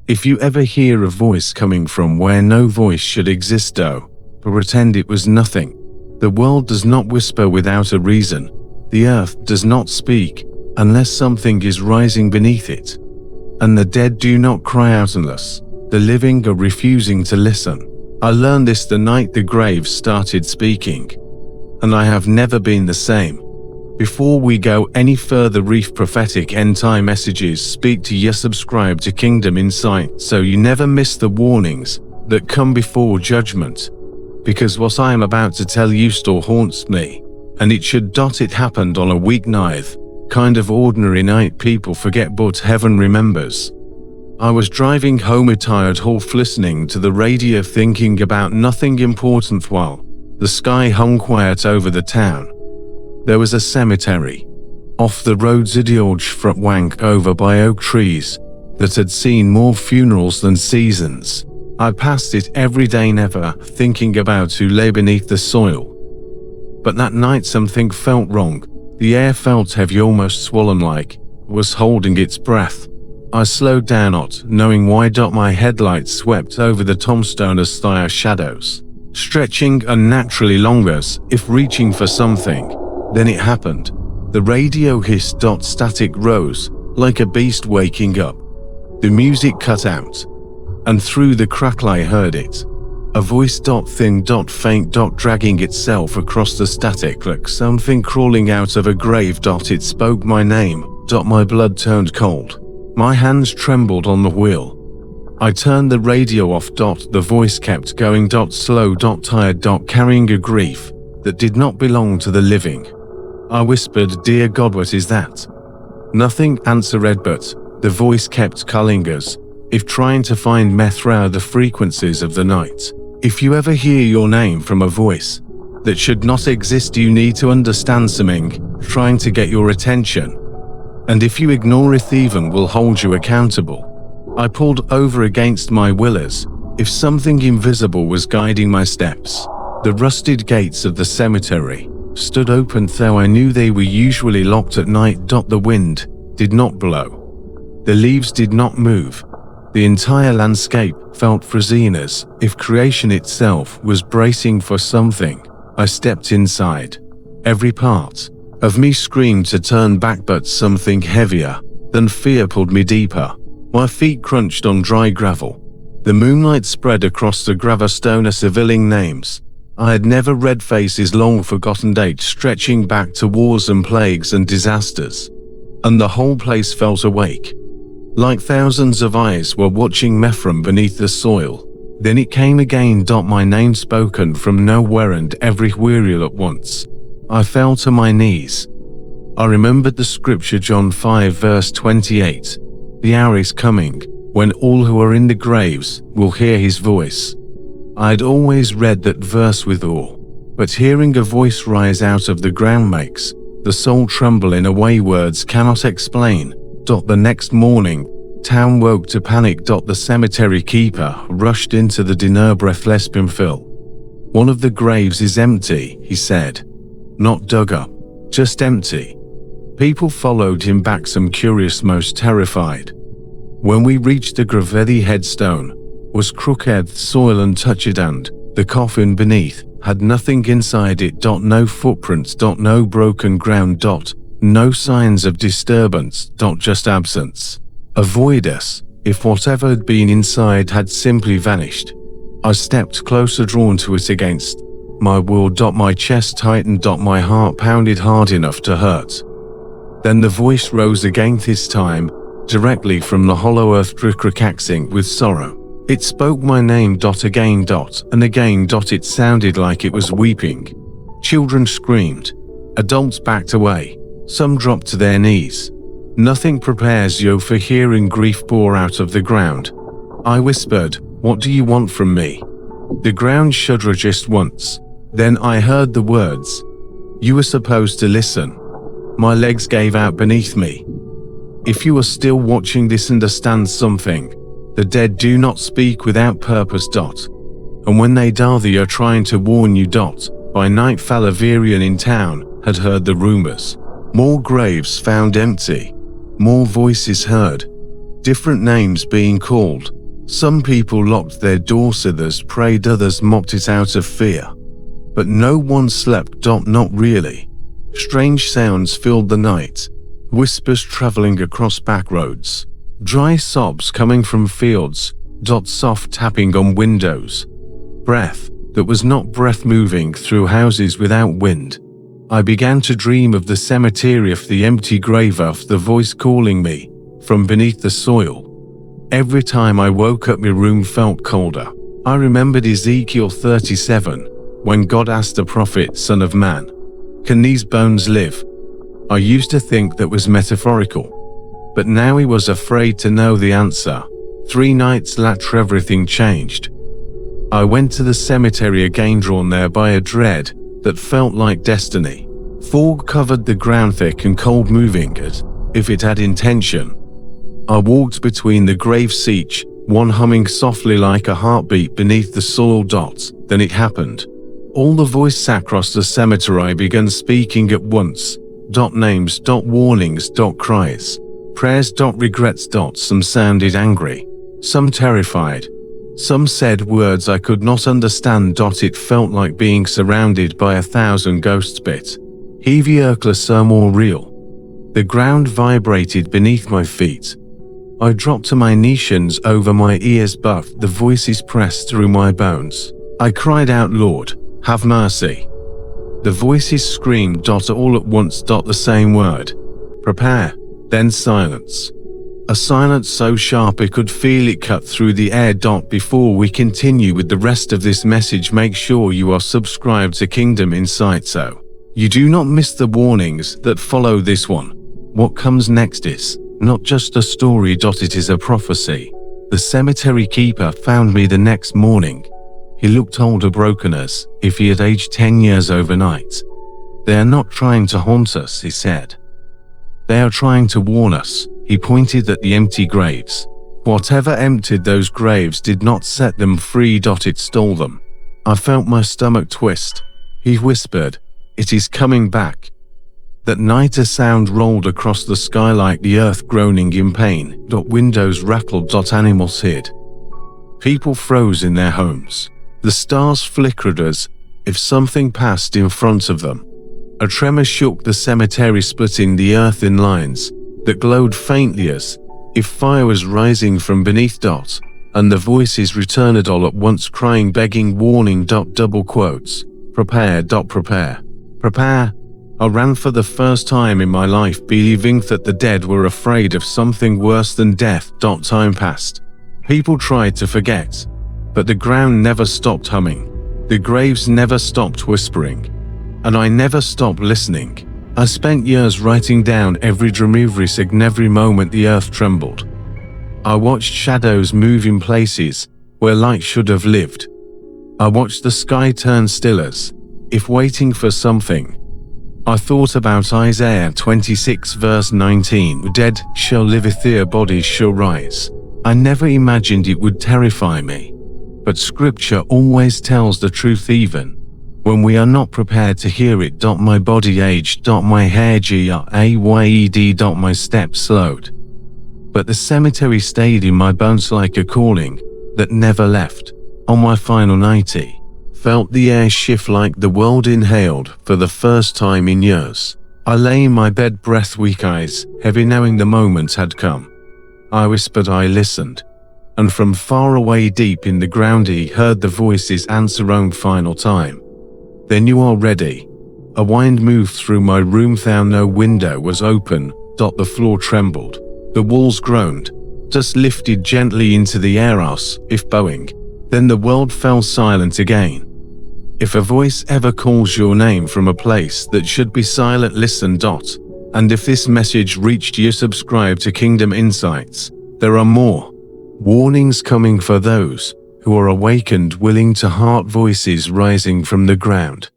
If you ever hear a voice coming from where no voice should exist, though, pretend it was nothing. The world does not whisper without a reason. The earth does not speak unless something is rising beneath it. And the dead do not cry out unless the living are refusing to listen. I learned this the night the graves started speaking, and I have never been the same. Before we go any further, Reef Prophetic End Time Messages speak to you. Subscribe to Kingdom Insight so you never miss the warnings that come before judgment. Because what I am about to tell you still haunts me, and it should. It happened on a weeknight, kind of ordinary night people forget but heaven remembers. I was driving home a tired half listening to the radio thinking about nothing important while the sky hung quiet over the town. There was a cemetery off the road Zidioge front wank over by oak trees that had seen more funerals than seasons. I passed it every day, never thinking about who lay beneath the soil. But that night something felt wrong. The air felt heavy, almost swollen, like was holding its breath. I slowed down, not knowing why. My headlights swept over the tombstone as dire shadows, stretching unnaturally long as if reaching for something. Then it happened. The radio hissed. Static rose like a beast waking up. The music cut out, and through the crackle I heard it. A voice. Thin. Faint. Dragging itself across the static like something crawling out of a grave. It spoke my name. My blood turned cold. My hands trembled on the wheel. I turned the radio off. The voice kept going. Slow. Tired. Carrying a grief that did not belong to the living. I whispered, "Dear God, what is that?" Nothing answered, but the voice kept calling us, if trying to find me through the frequencies of the night. If you ever hear your name from a voice that should not exist, you need to understand something trying to get your attention. And if you ignore it, even will hold you accountable. I pulled over against my will as if something invisible was guiding my steps. The rusted gates of the cemetery stood open, though I knew they were usually locked at night. The wind did not blow. The leaves did not move. The entire landscape felt frozen as if creation itself was bracing for something. I stepped inside. Every part of me screamed to turn back, but something heavier than fear pulled me deeper. My feet crunched on dry gravel. The moonlight spread across the gravestone, civilian names I had never read, faces, long forgotten dates stretching back to wars and plagues and disasters. And the whole place felt awake, like thousands of eyes were watching me from beneath the soil. Then it came again. My name spoken from nowhere and everywhere all at once. I fell to my knees. I remembered the scripture, John 5 verse 28. The hour is coming when all who are in the graves will hear his voice. I had always read that verse with awe, but hearing a voice rise out of the ground makes the soul tremble in a way words cannot explain. The next morning, town woke to panic. The cemetery keeper rushed into the dinner, breathless. Phil, one of the graves is empty, he said. Not dug up, just empty. People followed him back, some curious, most terrified. When we reached the grave, the headstone was crooked, soil untouched, and the coffin beneath had nothing inside it. No footprints. No broken ground. No signs of disturbance. Just absence. Avoid us, if whatever had been inside had simply vanished. I stepped closer, drawn to it against my will. My chest tightened. My heart pounded hard enough to hurt. Then the voice rose again, this time directly from the hollow earth, crackling with sorrow. It spoke my name. Again. And again. It sounded like it was weeping. Children screamed. Adults backed away. Some dropped to their knees. Nothing prepares you for hearing grief pour out of the ground. I whispered, "What do you want from me?" The ground shuddered just once. Then I heard the words, "You were supposed to listen." My legs gave out beneath me. If you are still watching this, understand something. The dead do not speak without purpose. And when they die, they are trying to warn you. By night, Falaverian in town had heard the rumors. More graves found empty. More voices heard. different names being called. Some people locked their doors, others prayed, others mocked it out of fear. But no one slept. Not really. Strange sounds filled the night. Whispers traveling across back roads. Dry sobs coming from fields. Soft tapping on windows. Breath that was not breath moving through houses without wind. I began to dream of the cemetery, of the empty grave, of the voice calling me from beneath the soil. Every time I woke up, my room felt colder. I remembered Ezekiel 37, when God asked the prophet, "Son of man, can these bones live?" I used to think that was metaphorical, but now he was afraid to know the answer. 3 nights later, everything changed. I went to the cemetery again, drawn there by a dread that felt like destiny. Fog covered the ground, thick and cold, moving as if it had intention. I walked between the graves, each one humming softly like a heartbeat beneath the soil. Then it happened. All the voices across the cemetery began speaking at once. Names, warnings, cries, prayers, regrets. Some sounded angry, some terrified. Some said words I could not understand. It felt like being surrounded by 1,000 ghosts, bit heavier, more real. The ground vibrated beneath my feet. I dropped to my knees, hands over my ears, but the voices pressed through my bones. I cried out, "Lord, have mercy." The voices screamed all at once, the same word, "Prepare." Then silence. A silence so sharp I could feel it cut through the air. Before we continue with the rest of this message, make sure you are subscribed to Kingdom Insight so you do not miss the warnings that follow this one. What comes next is not just a story. It is a prophecy. The cemetery keeper found me the next morning. He looked older, broken, as if he had aged 10 years overnight. "They are not trying to haunt us," he said. "They are trying to warn us." He pointed at the empty graves. Whatever emptied those graves did not set them free. It stole them. I felt my stomach twist. He whispered, "It is coming back." That night a sound rolled across the sky like the earth groaning in pain. Windows rattled. Animals hid. People froze in their homes. The stars flickered as if something passed in front of them. A tremor shook the cemetery, splitting the earth in lines that glowed faintly as if fire was rising from beneath. And the voices returned all at once, crying, begging, warning. Double quotes. "Prepare. Prepare. Prepare." I ran for the first time in my life, believing that the dead were afraid of something worse than death. Time passed. People tried to forget, but the ground never stopped humming. The graves never stopped whispering. And I never stopped listening. I spent years writing down every dream, every sign, every moment the earth trembled. I watched shadows move in places where light should have lived. I watched the sky turn still as if waiting for something. I thought about Isaiah 26 verse 19, "The dead shall liveth, their bodies shall rise." I never imagined it would terrify me. But scripture always tells the truth, even when we are not prepared to hear it. My body aged. My hair grayed. My steps slowed. But the cemetery stayed in my bones like a calling that never left. On my final night, felt the air shift like the world inhaled for the first time in years. I lay in my bed, breath weak, eyes heavy, knowing the moment had come. I whispered, I listened. And from far away deep in the ground he heard the voices answer one final time. "Then you are ready." A wind moved through my room, though no window was open. The floor trembled. The walls groaned. Dust lifted gently into the air as if bowing. Then the world fell silent again. If a voice ever calls your name from a place that should be silent, listen. And if this message reached you, subscribe to Kingdom Insights. There are more warnings coming for those who are awakened, willing to heart voices rising from the ground.